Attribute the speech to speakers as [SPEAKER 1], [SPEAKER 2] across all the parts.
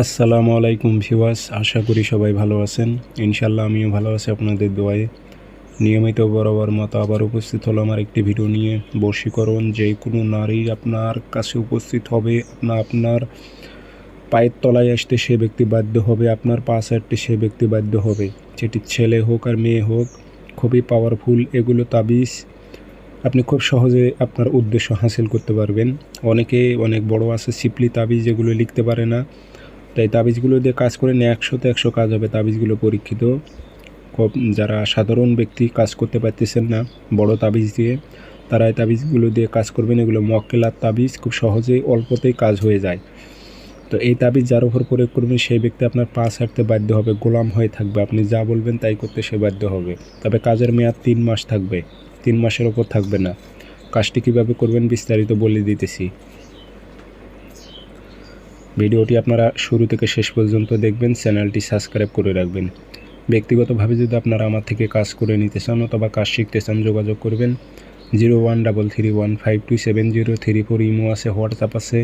[SPEAKER 1] আসসালামু আলাইকুম ভিউয়ার্স, আশা করি সবাই ভালো আছেন। ইনশাল্লাহ আমিও ভালো আছি আপনাদের দোয়ায়। নিয়মিত বরাবর মতো আবার উপস্থিত হলাম আমার একটি ভিডিও নিয়ে। বশীকরণ যে কোনো নারী আপনার কাছে উপস্থিত হবে, আপনার পায়ের তলায় আসতে সে ব্যক্তি বাধ্য হবে, আপনার পা ছাড়তে সে ব্যক্তি বাধ্য হবে। সেটি ছেলে হোক আর মেয়ে হোক, খুবই পাওয়ারফুল এগুলো তাবিজ। আপনি খুব সহজে আপনার উদ্দেশ্য হাসিল করতে পারবেন। অনেকে অনেক বড় আছে সিপলি তাবিজ, যেগুলো লিখতে পারে না। তাই তাবিজগুলো দিয়ে কাজ করেন, 100তে 100 কাজ হবে। তাবিজগুলো পরীক্ষিত। যারা সাধারণ ব্যক্তি কাজ করতে পারতেছেন না বড় তাবিজ দিয়ে, তারা এই তাবিজগুলো দিয়ে কাজ করবেন। এগুলো মক্কেলার তাবিজ, খুব সহজেই অল্পতেই কাজ হয়ে যায়। তো এই তাবিজ যার উপর প্রয়োগ করবেন সেই ব্যক্তি আপনার পা ছাড়তে বাধ্য হবে, গোলাম হয়ে থাকবে। আপনি যা বলবেন তাই করতে সে বাধ্য হবে। তবে কাজের মেয়াদ 3 মাস থাকবে, 3 মাসের ওপর থাকবে না। কাজটি কীভাবে করবেন বিস্তারিত বলে দিতেছি। ভিডিওটি আপনারা শুরু থেকে শেষ পর্যন্ত দেখবেন, চ্যানেলটি সাবস্ক্রাইব করে রাখবেন। ব্যক্তিগতভাবে যদি আপনারা আমার থেকে কাজ করে নিতে চান অথবা কাজ শিখতে চান, যোগাযোগ করবেন 013315270334। ইমো আছে, হোয়াটসঅ্যাপ আছে।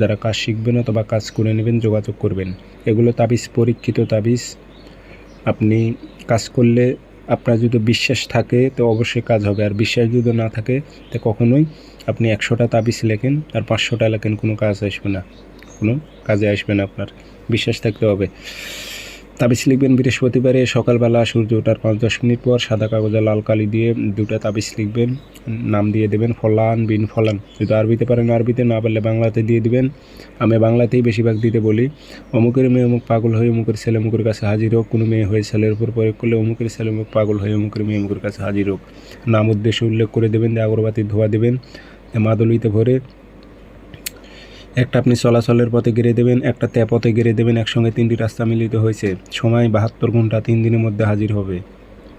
[SPEAKER 1] যারা কাজ শিখবেন অথবা কাজ করে নেবেন যোগাযোগ করবেন। এগুলো তাবিজ পরীক্ষিত তাবিজ। আপনি কাজ করলে আপনার যদি বিশ্বাস থাকে তো অবশ্যই কাজ হবে, আর বিশ্বাস যদি না থাকে তো কখনোই আপনি 100টা তাবিজ লেখেন আর 500টা লেখেন, কোনো কাজ আসবে না, কোনো কাজে আসবে না। আপনার বিশ্বাস থাকতে হবে। তাবিজ লিখবেন বৃহস্পতিবারে সকালবেলা সূর্য ওঠার 5-10 মিনিট পর সাদা কাগজে লাল কালি দিয়ে 2টা তাবিজ লিখবেন। নাম দিয়ে দেবেন ফলান বিন ফলান। যদি আরবিতে পারেন আরবিতে, না পারলে বাংলাতে দিয়ে দিবেন। আমি বাংলাতেই বেশিরভাগ দিতে বলি। অমুকের মেয়ে অমুক পাগল হয়ে অমুকের ছেলে অমুকের কাছে হাজির হোক। কোনো মেয়ে হয়ে ছেলের উপর প্রয়োগ করলে অমুকের ছেলে অমুক পাগল হয়ে অমুকের মেয়ে অমুকের কাছে হাজির হোক। নাম উদ্দেশ্য উল্লেখ করে দেবেন, দিয়ে আগরবাতির ধোয়া দেবেন, মাদুলিতে ভরে একটা আপনি চলাচলের পথে গেড়ে দেবেন, একটা পথে গেড়ে দেবেন। একসঙ্গে 3টি রাস্তা মিলিত হয়েছে। সময় 72 ঘন্টা, 3 দিনের মধ্যে হাজির হবে।